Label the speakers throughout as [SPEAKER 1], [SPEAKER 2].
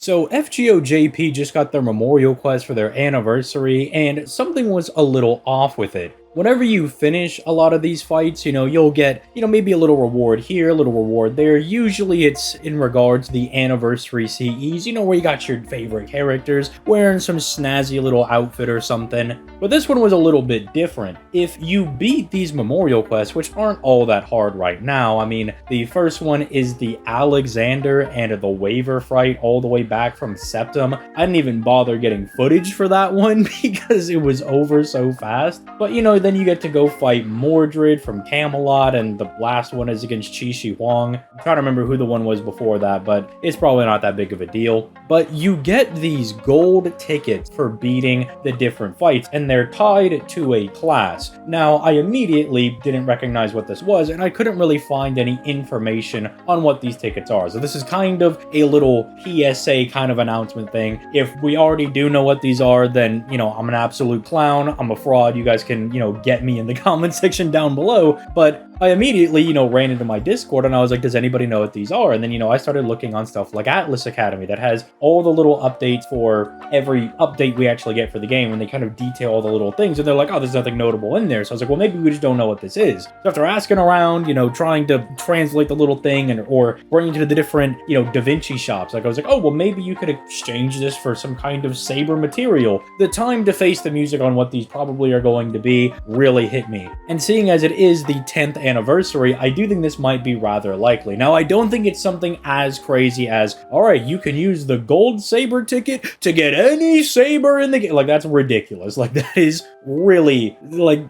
[SPEAKER 1] So FGO just got their memorial quest for their anniversary, and something was a little off with it. Whenever you finish a lot of these fights, you'll get, maybe a little reward here, a little reward there. Usually it's in regards to the anniversary CEs, where you got your favorite characters wearing some snazzy little outfit or something. But this one was a little bit different. If you beat these memorial quests, which aren't all that hard right now, the first one is the Alexander and the Waiver fight all the way back from Septum. I didn't even bother getting footage for that one because it was over so fast. But then you get to go fight Mordred from Camelot, and the last one is against Qi Shi Huang. I'm trying to remember who the one was before that, but it's probably not that big of a deal. But you get these gold tickets for beating the different fights, and they're tied to a class. Now, I immediately didn't recognize what this was, and I couldn't really find any information on what these tickets are. So this is kind of a little PSA kind of announcement thing. If we already do know what these are, then, I'm an absolute clown. I'm a fraud. You guys can, get me in the comment section down below. But I immediately, ran into my Discord and I was like, does anybody know what these are? And then, I started looking on stuff like Atlas Academy that has all the little updates for every update we actually get for the game, and they kind of detail all the little things. And they're like, oh, there's nothing notable in there. So I was like, well, maybe we just don't know what this is. So after asking around, trying to translate the little thing or bring it to the different, Da Vinci shops, I was like, oh, well, maybe you could exchange this for some kind of saber material. The time to face the music on what these probably are going to be really hit me. And seeing as it is the 10th anniversary, I do think this might be rather likely. Now, I don't think it's something as crazy as, all right, you can use the gold saber ticket to get any saber in the game. Like, that's ridiculous. Like, that is really,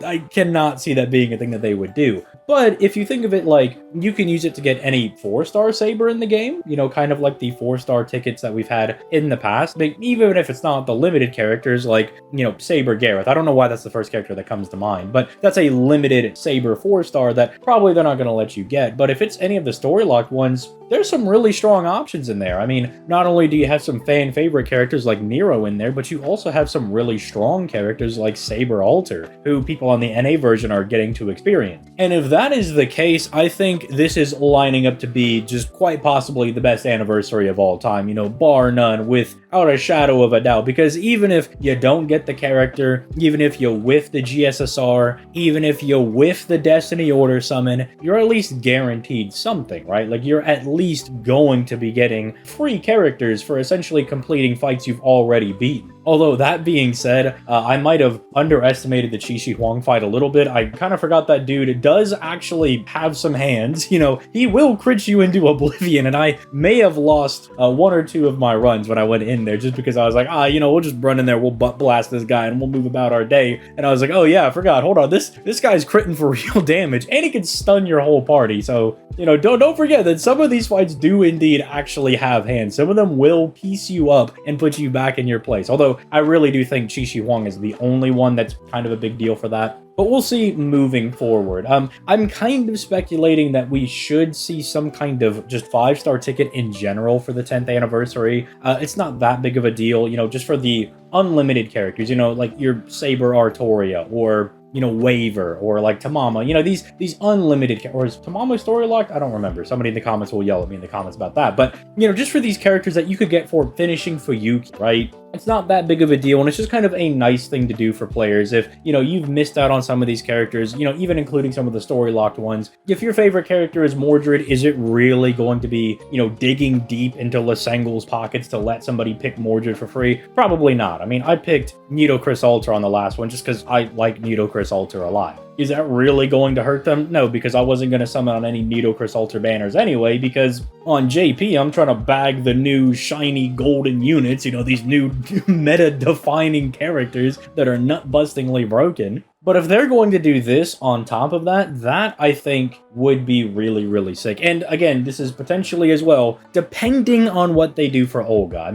[SPEAKER 1] I cannot see that being a thing that they would do. But if you think of it like, you can use it to get any 4-star saber in the game, kind of like the 4-star tickets that we've had in the past. But even if it's not the limited characters like, Saber Gareth. I don't know why that's the first character that comes to mind, but that's a limited Saber 4-star that probably they're not going to let you get. But if it's any of the story-locked ones, there's some really strong options in there. Not only do you have some fan favorite characters like Nero in there, but you also have some really strong characters like Saber Alter, who people on the NA version are getting to experience. And if that is the case, I think this is lining up to be just quite possibly the best anniversary of all time, bar none, without a shadow of a doubt. Because even if you don't get the character, even if you whiff the GSSR, even if you whiff the Destiny Order summon, you're at least guaranteed something, right? Like, you're at least going to be getting free characters for essentially completing fights you've already beaten. Although, that being said, I might have underestimated the Qi Shi Huang fight a little bit. I kind of forgot that dude does actually have some hands. He will crit you into oblivion, and I may have lost 1 or 2 of my runs when I went in there just because I was like, we'll just run in there, we'll butt blast this guy, and we'll move about our day. And I was like, oh yeah, I forgot, hold on, this guy's critting for real damage, and he can stun your whole party. So, don't forget that some of these fights do indeed actually have hands. Some of them will piece you up and put you back in your place. Although, I really do think Qi Shi Huang is the only one that's kind of a big deal for that. But we'll see moving forward. I'm kind of speculating that we should see some kind of just 5-star ticket in general for the 10th anniversary. It's not that big of a deal, just for the unlimited characters, like your Saber Artoria or Waiver, or like Tamama, these unlimited, or is Tamama story locked? I don't remember. Somebody in the comments will yell at me in the comments about that. But, just for these characters that you could get for finishing Fuyuki, right? It's not that big of a deal, and it's just kind of a nice thing to do for players if, you've missed out on some of these characters, even including some of the story-locked ones. If your favorite character is Mordred, is it really going to be, digging deep into Lasengul's pockets to let somebody pick Mordred for free? Probably not. I picked Nido Alter on the last one just because I like Nido Alter a lot. Is that really going to hurt them? No, because I wasn't going to summon on any Nido Alter banners anyway, because on JP, I'm trying to bag the new shiny golden units, these new meta-defining characters that are nut-bustingly broken. But if they're going to do this on top of that I think would be really, really sick. And again, this is potentially as well, depending on what they do for Olga.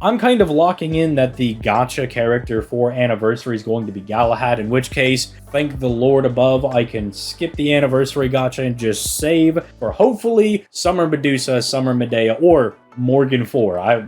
[SPEAKER 1] I'm kind of locking in that the gacha character for Anniversary is going to be Galahad, in which case, thank the Lord above, I can skip the Anniversary gacha and just save for hopefully Summer Medusa, Summer Medea, or Morgan 4.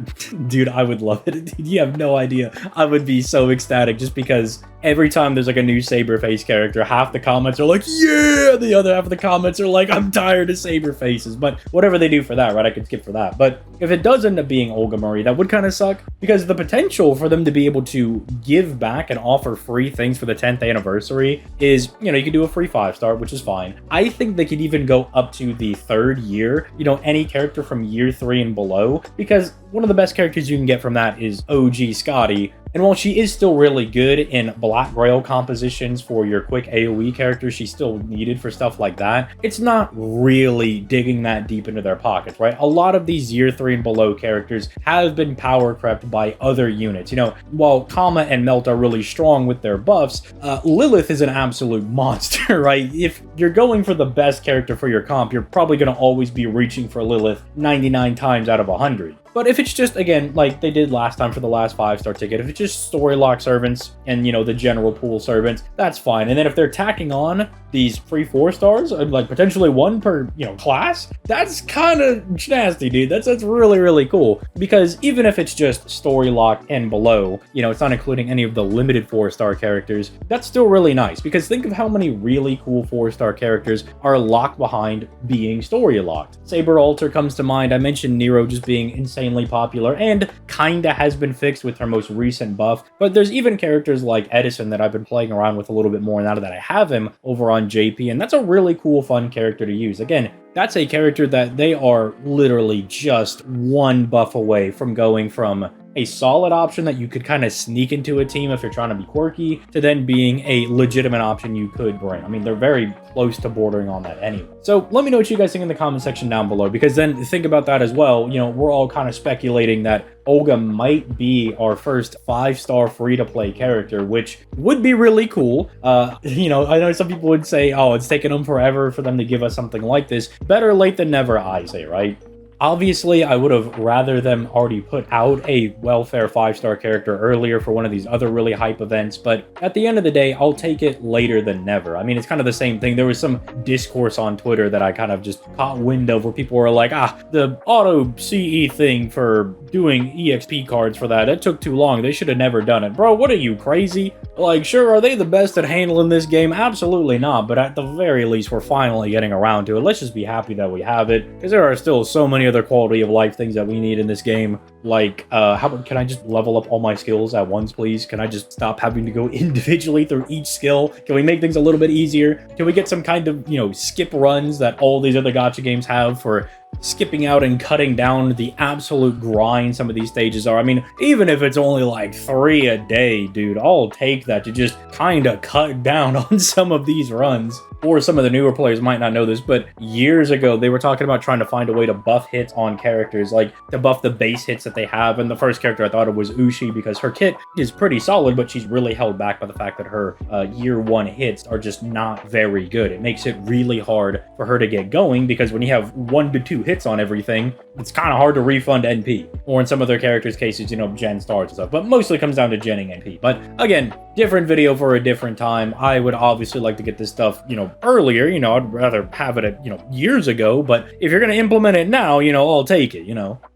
[SPEAKER 1] Dude, I would love it. Dude, you have no idea. I would be so ecstatic just because every time there's like a new Saberface character, half the comments are like, yeah! The other half of the comments are like, I'm tired of Saberfaces. But whatever they do for that, right? I could skip for that. But if it does end up being Olga Marie, that would kind of suck because the potential for them to be able to give back and offer free things for the 10th anniversary is, you could do a free 5-star, which is fine. I think they could even go up to the 3rd year, any character from year 3 and below, because one of the best characters you can get from that is OG Scotty. And while she is still really good in Black Grail compositions for your quick AoE characters, she's still needed for stuff like that. It's not really digging that deep into their pockets, right? A lot of these year 3 and below characters have been power crept by other units. While Kama and Melt are really strong with their buffs, Lilith is an absolute monster, right? If you're going for the best character for your comp, you're probably going to always be reaching for Lilith 99 times out of 100. But if it's just, again, like they did last time for the last 5-star ticket, if it's just story lock servants and, the general pool servants, that's fine. And then if they're tacking on these free 4-stars, like potentially 1 per, class, that's kind of nasty, dude. That's really, really cool. Because even if it's just story lock and below, it's not including any of the limited 4-star characters, that's still really nice. Because think of how many really cool 4-star characters are locked behind being story locked. Saber Alter comes to mind. I mentioned Nero just being insanely popular and kinda has been fixed with her most recent buff, but there's even characters like Edison that I've been playing around with a little bit more now that I have him over on JP, and that's a really cool, fun character to use. Again, that's a character that they are literally just 1 buff away from going from a solid option that you could kind of sneak into a team if you're trying to be quirky, to then being a legitimate option you could bring. I mean, they're very close to bordering on that anyway. So let me know what you guys think in the comment section down below, because then think about that as well. We're all kind of speculating that Olga might be our first 5-star free-to-play character, which would be really cool. I know some people would say, oh, it's taken them forever for them to give us something like this. Better late than never, I say, right? Obviously, I would have rather them already put out a welfare 5-star character earlier for one of these other really hype events, but at the end of the day, I'll take it later than never. I mean, it's kind of the same thing. There was some discourse on Twitter that I kind of just caught wind of where people were like, the auto CE thing for doing EXP cards for that, it took too long. They should have never done it. Bro, what are you, crazy? Like, sure, are they the best at handling this game? Absolutely not, but at the very least, we're finally getting around to it. Let's just be happy that we have it, because there are still so many other quality of life things that we need in this game. Like, can I just level up all my skills at once, please? Can I just stop having to go individually through each skill? Can we make things a little bit easier? Can we get some kind of, skip runs that all these other gacha games have for skipping out and cutting down the absolute grind some of these stages are? I mean, even if it's only like 3 a day, dude, I'll take that to just kind of cut down on some of these runs. Or some of the newer players might not know this, but years ago, they were talking about trying to find a way to buff hits on characters, like to buff the base hits that they have. And the first character I thought of was Ushi, because her kit is pretty solid, but she's really held back by the fact that her year 1 hits are just not very good. It makes it really hard for her to get going, because when you have 1 to 2 hits on everything, it's kind of hard to refund NP. Or in some other characters' cases, gen stars and stuff, but mostly comes down to genning NP. But again, different video for a different time. I would obviously like to get this stuff, earlier. I'd rather have it at, years ago, but if you're going to implement it now, I'll take it,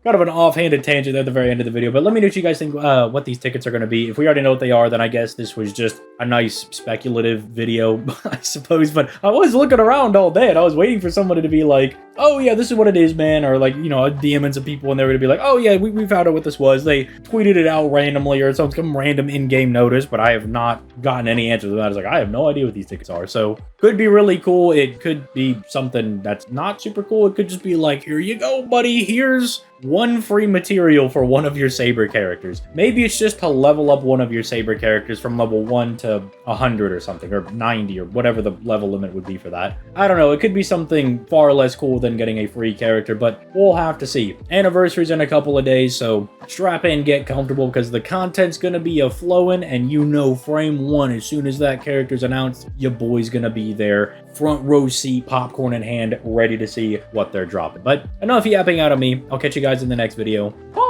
[SPEAKER 1] Kind of an offhanded tangent at the very end of the video, but let me know what you guys think, what these tickets are going to be. If we already know what they are, then I guess this was just a nice speculative video, I suppose, but I was looking around all day and I was waiting for somebody to be like, oh yeah, this is what it is, man, or like, DMing some people and they were going to be like, oh yeah, we found out what this was. They tweeted it out randomly or some random in-game notice, but I have not gotten any answers to that. I was like, I have no idea what these tickets are, so could be really cool. It could be something that's not super cool. It could just be like, here you go, buddy, here's 1 free material for one of your Saber characters. Maybe it's just to level up one of your Saber characters from level 1 to 100 or something, or 90 or whatever the level limit would be for that. I don't know, it could be something far less cool than getting a free character, but we'll have to see. Anniversary's in a couple of days, so strap in, get comfortable, because the content's gonna be a-flowing, and frame 1, as soon as that character's announced, your boy's gonna be there, front row seat, popcorn in hand, ready to see what they're dropping. But enough yapping out of me. I'll catch you guys in the next video. Bye!